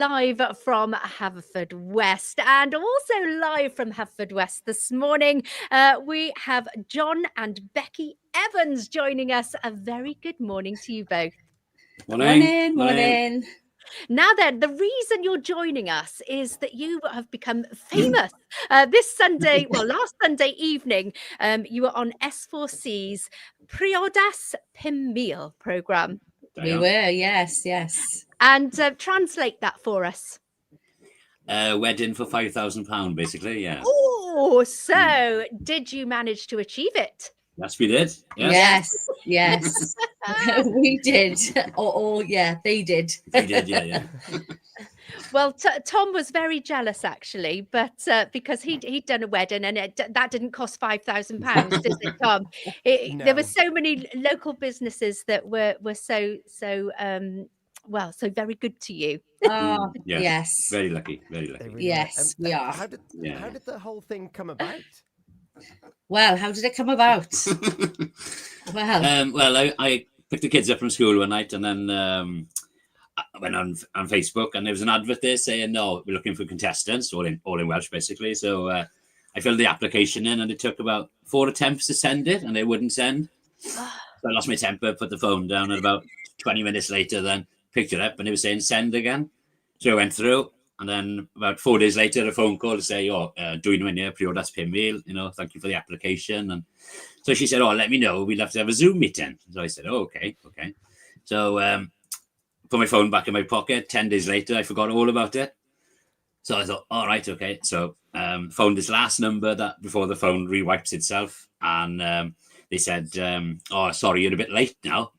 live from Haverfordwest, and also live from Haverfordwest this morning, we have John and Becky Evans joining us. A very good morning to you both. Morning. Now then, the reason you're joining us is that you have become famous this Sunday, well, last Sunday evening, you were on S4C's Priodas Pum Mil programme. We were, yes. And translate that for us. Wedding for £5,000, basically, yeah. Oh, so did you manage to achieve it? Yes, we did. Yes. We did. Yeah, they did. We did, yeah. Well, Tom was very jealous, actually, but because he'd done a wedding and that didn't cost £5,000, did it, Tom? No. There were so many local businesses that were so very good to you. Oh, Yeah. yes. Very lucky. They really Yes, were. we are. How did the whole thing come about? Well, how did it come about? Well, I picked the kids up from school one night and then I went on Facebook and there was an advert there saying, no, we're looking for contestants, all in Welsh, basically. So I filled the application in and it took about 4 attempts to send it and they wouldn't send. So I lost my temper, put the phone down, and about 20 minutes later then picked it up and it was saying send again. So I went through and then about 4 days later a phone call to say, doing in here, Priodas Pum Mil, thank you for the application. And so she said, let me know, we'd love to have a Zoom meeting. So I said, okay. So put my phone back in my pocket. 10 days later, I forgot all about it. So I thought, all right, okay. So phoned this last number that before the phone rewipes itself. And they said, sorry, you're a bit late now.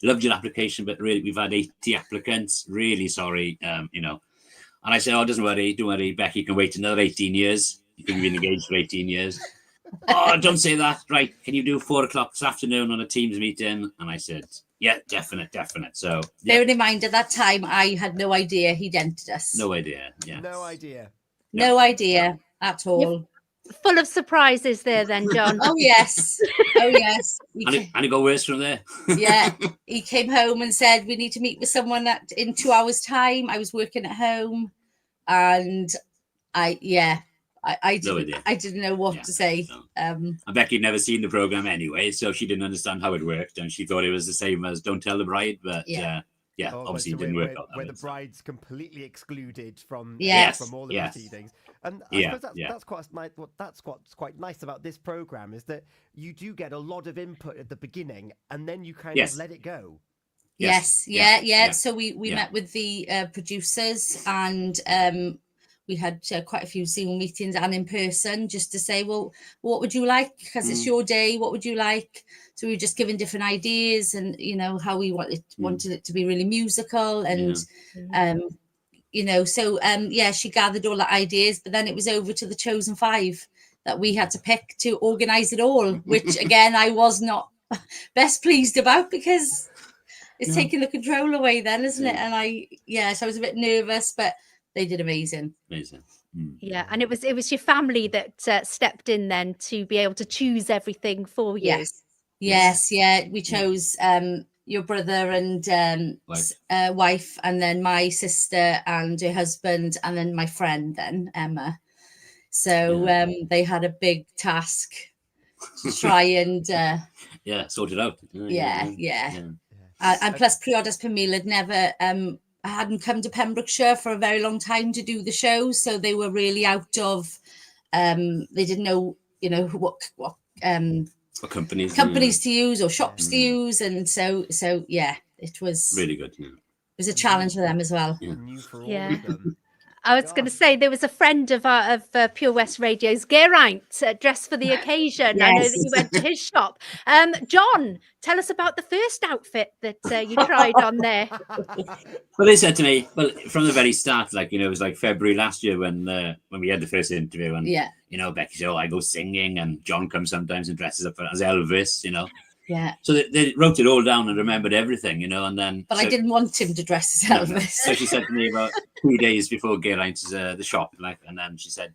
Loved your application, but really, we've had 80 applicants. Really sorry, And I said, don't worry, Becky can wait another 18 years. You've been engaged for 18 years. Don't say that. Right, can you do 4 o'clock this afternoon on a Teams meeting? And I said, yeah, definite. So bearing in mind at that time, I had no idea he'd entered us. No idea. Yeah. No idea. No idea at all. Full of surprises there then, John. Oh, yes. And it got worse from there. Yeah. He came home and said, we need to meet with someone in 2 hours' time. I was working at home and I didn't know what to say. No. And Becky had never seen the program anyway, so she didn't understand how it worked, and she thought it was the same as Don't Tell the Bride, but obviously it didn't work out. Where the bride's completely excluded from all the proceedings. And I suppose that's what's quite nice about this program is that you do get a lot of input at the beginning, and then you kind of let it go. Yes. So we met with the producers and we had quite a few Zoom meetings and in person just to say, well, what would you like? Because it's your day. What would you like? So we were just giving different ideas and, how we wanted it to be really musical. And, she gathered all the ideas. But then it was over to the chosen 5 that we had to pick to organise it all, which, again, I was not best pleased about because it's taking the control away then, isn't it? And so I was a bit nervous, but they did amazing. Yeah, and it was your family that stepped in then to be able to choose everything for you. Yes. We chose your brother and wife, and then my sister and her husband, and then my friend then Emma. So they had a big task to try and sort it out. And plus Priodas Pum Mil had never I hadn't come to Pembrokeshire for a very long time to do the show, so they were really out of. They didn't know, what companies to use or shops to use, and so it was really good. It was a challenge for them as well. New for all of them. I was going to say there was a friend of Pure West Radio's, Geraint, dressed for the occasion. Yes. I know that you went to his shop. John, tell us about the first outfit that you tried on there. Well, they said to me, from the very start, it was like February last year when we had the first interview, and Becky said, I go singing, and John comes sometimes and dresses up as Elvis, Yeah. So they wrote it all down and remembered everything, and then. But I didn't want him to dress as Elvis. No. So she said to me about 2 days before Geraint's the shop, and then she said,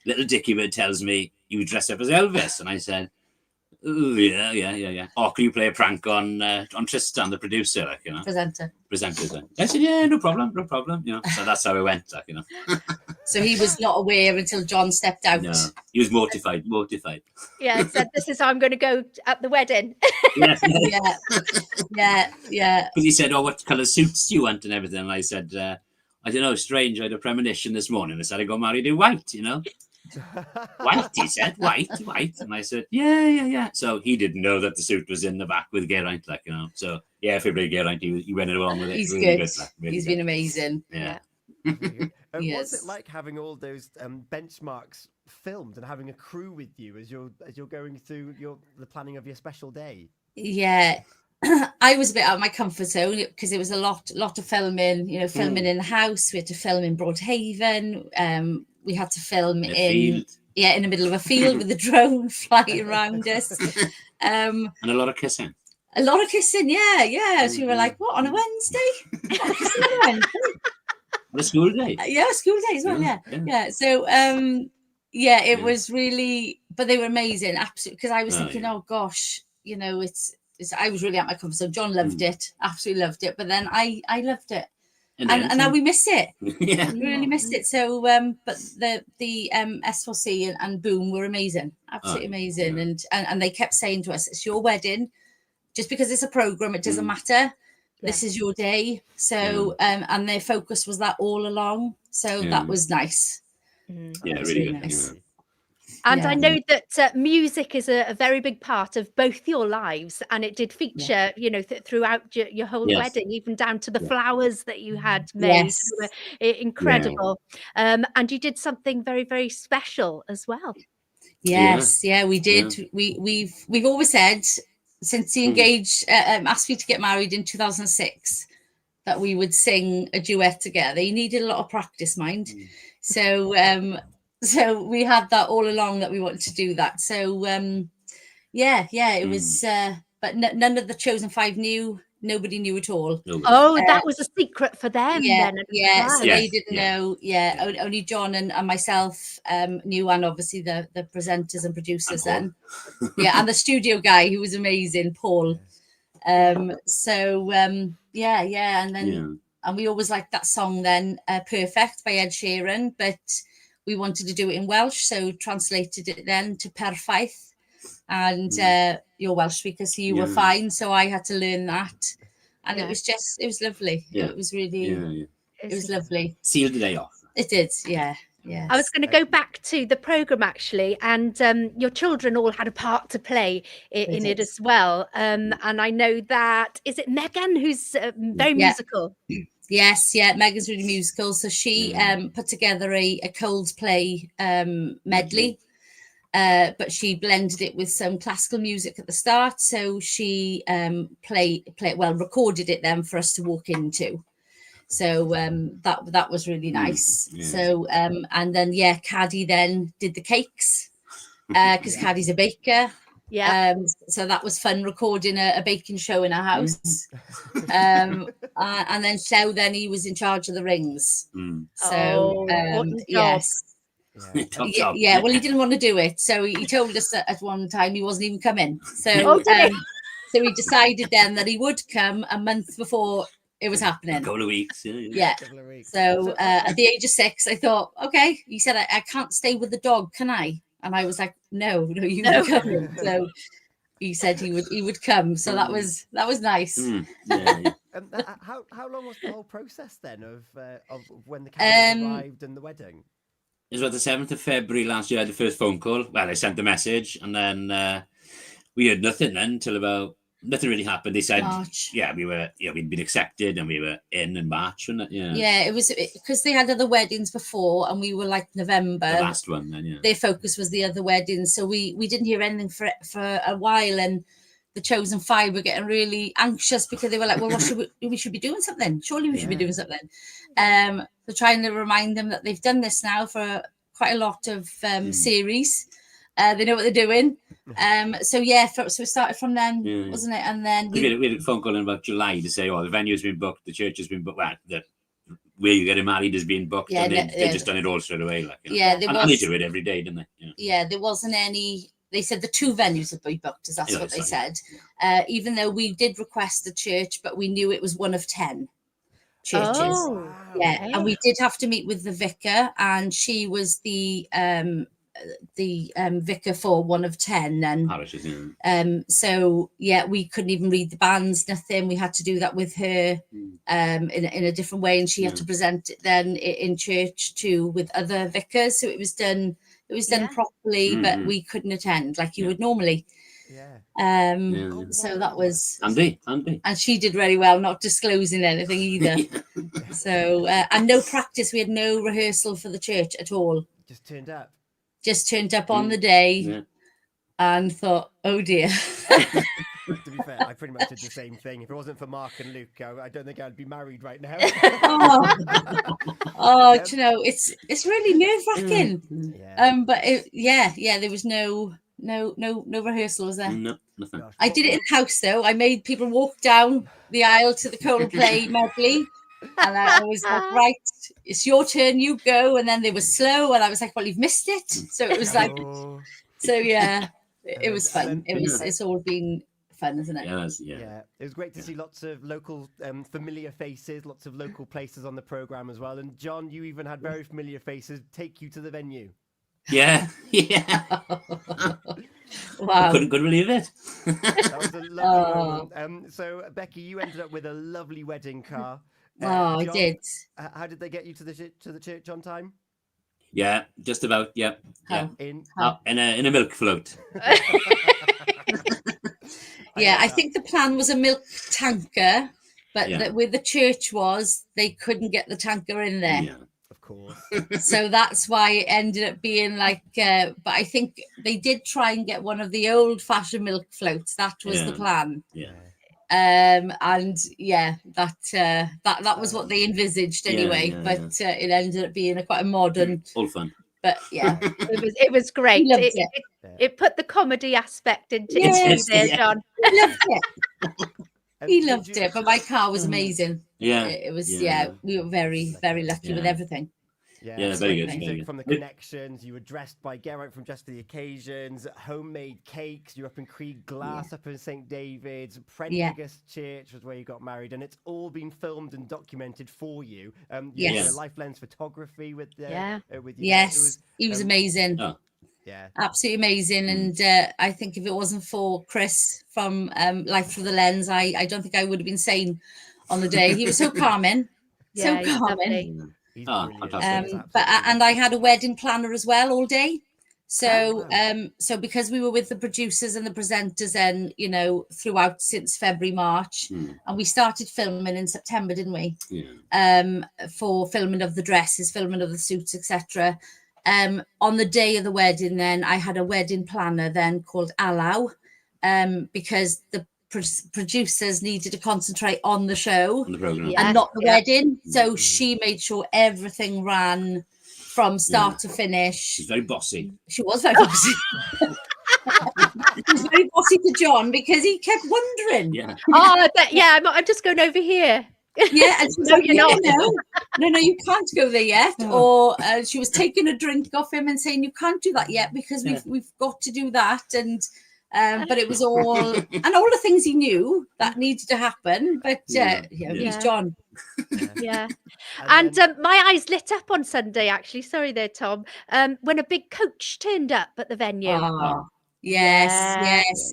little Dickie Bird tells me you dress up as Elvis, and I said, Ooh, yeah. Or can you play a prank on Tristan, the producer, like, you know? Presenter. I said, yeah, no problem, you know. So that's how it went, like, you know. So he was not aware until John stepped out. No, he was mortified. Yeah, it said, this is how I'm going to go at the wedding. Yeah. Because he said, oh, what colour suits do you want and everything? And I said, I don't know, strange. I had a premonition this morning. I said I got married in white, you know. White, he said, white. And I said, yeah. So he didn't know that the suit was in the back with Geraint, like, you know. So, yeah, if everybody Geraint, he went along with it. He's really good. Like, really He's good. been amazing. Yeah. Yes. What's it like having all those benchmarks filmed and having a crew with you as you're going through the planning of your special day? Yeah. I was a bit out of my comfort zone because it was a lot of filming, you know, filming in the house. We had to film in Broadhaven. We had to film in the middle of a field with a drone flying around us. And a lot of kissing. Yeah. So we were like, what, on a Wednesday? On a school day? Yeah, school day as well, yeah. So, it was really, but they were amazing, absolutely, because I was thinking, oh gosh, you know, I was really at my comfort zone. John loved it, absolutely loved it, but then I loved it. And now we miss it. Yeah. We really miss it. So, but the S4C and Boom were amazing, absolutely amazing. Yeah. And they kept saying to us, it's your wedding. Just because it's a program, it doesn't matter. This is your day. So, and their focus was that all along. So that was nice. Yeah, really good. Nice. Yeah. And I know that music is a very big part of both your lives, and it did feature, you know, throughout your whole wedding, even down to the flowers that you had made. Incredible. And you did something very, very special as well. Yes, we did. Yeah. We've always said, since he engaged, asked me to get married in 2006, that we would sing a duet together. He needed a lot of practice, mind. So we had that all along that we wanted to do that. So it was. But none of the chosen five knew. Nobody knew at all. Oh, that was a secret for them. Then. So they didn't know. Yeah, only John and myself knew, and obviously the presenters and producers then. And the studio guy who was amazing, Paul. And then and we always liked that song then, Perfect by Ed Sheeran, but we wanted to do it in Welsh, so translated it then to Perffaith. And you're Welsh speaker, so you were fine, so I had to learn that, and it was lovely. It was really it was lovely. Sealed the day off. It did. I was going to go back to the program actually, and your children all had a part to play in it as well. And I know that, is it Megan who's very musical? Yes, Megan's really musical. So she put together a Coldplay medley, but she blended it with some classical music at the start. So she recorded it then for us to walk into. So that was really nice. So and then Caddy then did the cakes because Caddy's a baker. So that was fun, recording a baking show in our house. And then then he was in charge of the rings. So yes. Well, he didn't want to do it, so he told us that at one time he wasn't even coming. So so we decided then that he would come a month before it was happening. A couple of weeks. So at the age of 6, I thought, okay. He said, I can't stay with the dog, can I? And I was like, no, you would come. So he said he would come. So that was nice. How long was the whole process then of when the camera arrived and the wedding? It was about the 7th of February last year. I had the first phone call. Well, I sent the message, and then we heard nothing then until about. Nothing really happened. They said, March. We'd been accepted and we were in March, wasn't it? It was because they had other weddings before, and we were like November. The last one, then, Their focus was the other weddings, so we didn't hear anything for a while, and the chosen five were getting really anxious because they were like, well, we should be doing something. Surely we should be doing something. They're trying to remind them that they've done this now for quite a lot of series. They know what they're doing. So it started from then, wasn't it? And then we had a phone call in about July to say, the venue's been booked, the church has been booked, where you're getting married has been booked, and they've just done it all straight away. And they do it every day, didn't they? There wasn't any they said the 2 venues have been booked, as that's what they said. Even though we did request the church, but we knew it was one of 10 churches. Oh, yeah, okay. and we did have to meet with the vicar, and she was the vicar for one of 10 then. Parishes, so yeah, we couldn't even read the banns, nothing. We had to do that with her in a different way, and she had to present it then in church too with other vicars. So it was done properly, but we couldn't attend like you would normally. So that was handy. And she did very well, not disclosing anything either. So and no practice. We had no rehearsal for the church at all. Just turned up on the day and thought, oh dear. To be fair, I pretty much did the same thing. If it wasn't for Mark and Luke, I don't think I'd be married right now. Do you know, it's really nerve-wracking. But there was no rehearsal, was there? No, nothing. Gosh, I did it in house though. I made people walk down the aisle to the Coldplay medley. And I was like, right, it's your turn, you go. And then they were slow, and I was like, well, you've missed it. So it was like, so yeah, it was fun. It's all been fun, isn't it? Yeah, it was great to see lots of local familiar faces, lots of local places on the program as well. And John, you even had very familiar faces take you to the venue. Yeah. Wow. Couldn't believe it. That was a lovely moment. So Becky, you ended up with a lovely wedding car. John, I did. How did they get you to the church on time? Yeah, just about. Yeah. In a milk float. I think the plan was a milk tanker, but where the church was, they couldn't get the tanker in there. Yeah. Of course. So that's why it ended up being like, but I think they did try and get one of the old-fashioned milk floats. That was the plan. Yeah. And that was what they envisaged anyway. But it ended up being quite a modern, all fun. But yeah, it was great. It put the comedy aspect into it there, John. He loved it. He loved it, but my car was amazing. Yeah, it was. We were very, very lucky with everything. Yeah, very good. From the connections, you were dressed by Geraint from Just for the Occasions, homemade cakes. You're up in Krieg Glass, up in St. David's, Prendergast Church was where you got married, and it's all been filmed and documented for you. You did a life lens photography with you. Yes, he was amazing. Oh. Yeah, absolutely amazing. And I think if it wasn't for Chris from Life Through the Lens, I don't think I would have been sane on the day. He was so calming, so calming. But I had a wedding planner as well all day. So so because we were with the producers and the presenters then, throughout since February, March, and we started filming in September, didn't we? For filming of the dresses, filming of the suits, etc. On the day of the wedding, then I had a wedding planner then called Allow, because the producers needed to concentrate on the show and not the wedding. So she made sure everything ran from start to finish. She's very bossy. She was very bossy. She was very bossy to John because he kept wondering. I'm just going over here. Yeah, and she's like, no, you can't go there yet. Or she was taking a drink off him and saying, you can't do that yet because we've got to do that. And but it was all and all the things he knew that needed to happen. But he's John. And my eyes lit up on Sunday, actually. Sorry there, Tom. When a big coach turned up at the venue. Yes.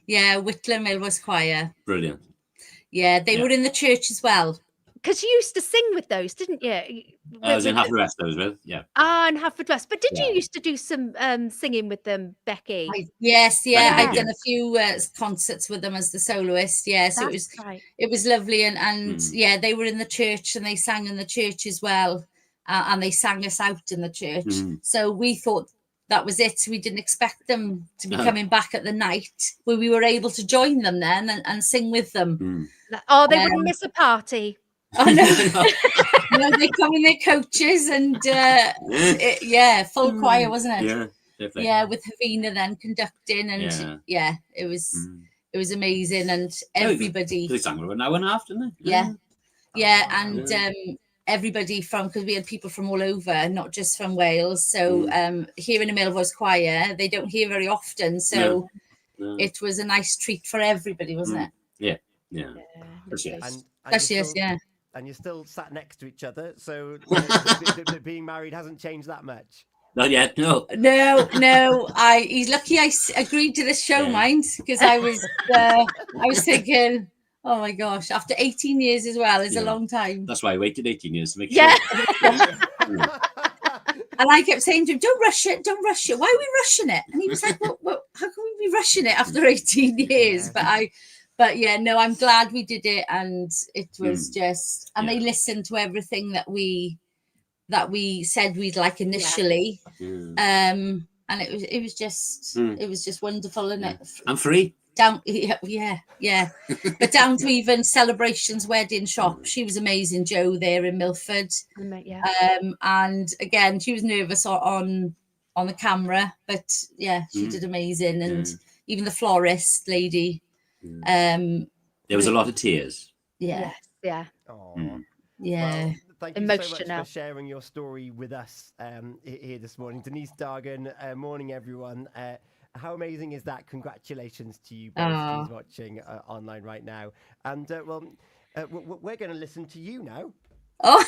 Yeah, Whitlam Millwest Choir. Brilliant. Yeah, they were in the church as well. Because you used to sing with those, didn't you? I was in Half the Rest, those with, and Half the Rest. But did you used to do some singing with them, Becky? I've done a few concerts with them as the soloist. So it was lovely, and they were in the church and they sang in the church as well, and they sang us out in the church. So we thought that was it. We didn't expect them to be coming back at the night, where we were able to join them then and sing with them. Oh, they wouldn't miss a party. Oh no, they come in their coaches and full choir, wasn't it? Yeah, with Havina then conducting, and it was amazing, and everybody. They sang for an hour and a half, didn't they? And everybody from, because we had people from all over, not just from Wales. So hearing a male voice choir, they don't hear very often. So it was a nice treat for everybody, wasn't it? Yeah. And you're still sat next to each other. So being married hasn't changed that much. Not yet, no. He's lucky I agreed to this show, mind, because I was thinking, oh my gosh, after 18 years as well is a long time. That's why I waited 18 years to make sure. And I kept saying to him, don't rush it. Why are we rushing it? And he was like, well, how can we be rushing it after 18 years? But I'm glad we did it. And it was just, and they listened to everything that we said we'd like initially. And it was just wonderful, isn't it? I'm free. But down to even Celebrations wedding shop, she was amazing, Jo there in Milford. And again, she was nervous on the camera, but she did amazing. And even the florist lady, there was a lot of tears. Yeah. Well, thank you so much for sharing your story with us here this morning. Denise Dargan, morning everyone. How amazing is that? Congratulations to you both who's watching online right now. And we're going to listen to you now. Oh,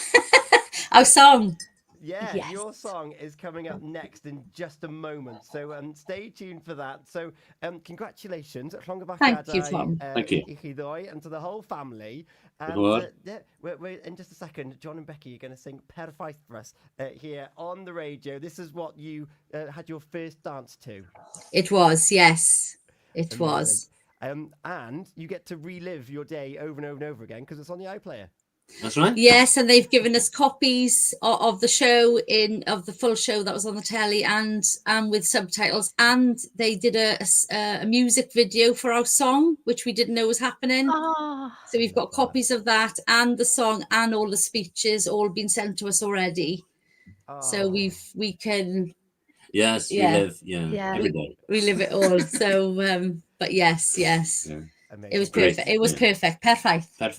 our song. Yeah, your song is coming up next in just a moment. So stay tuned for that. So congratulations. Thank you, Tom. Thank you. And to the whole family. And we're in just a second, John and Becky are going to sing Perffaith for us here on the radio. This is what you had your first dance to. It was, yes. It was. And you get to relive your day over and over and over again because it's on the iPlayer. That's right. Yes, and they've given us copies of the show of the full show that was on the telly and with subtitles, and they did a music video for our song, which we didn't know was happening. So we've got copies of that and the song and all the speeches all been sent to us already. So we can relive it all. So but yes. Amazing. It was perfect. It was perfect. Perfect. It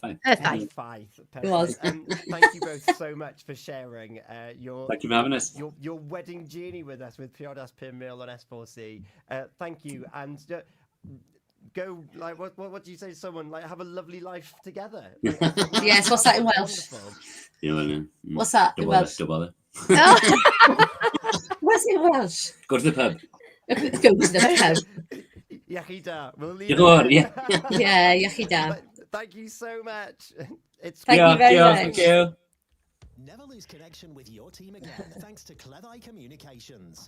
was. Thank you both so much for sharing thank you for having us. Your wedding journey with us with Priodas Pum Mil on S4C. Thank you. And go, like, what do you say to someone? Like, have a lovely life together. Yes, what's that in Welsh? What's that in Welsh? Don't bother. What's it in Welsh? Go to the pub. Go to the pub. Iechyd. We'll leave Iechyd. Thank you so much. Thank you very much. Thank you. Never lose connection with your team again thanks to Clever Communications.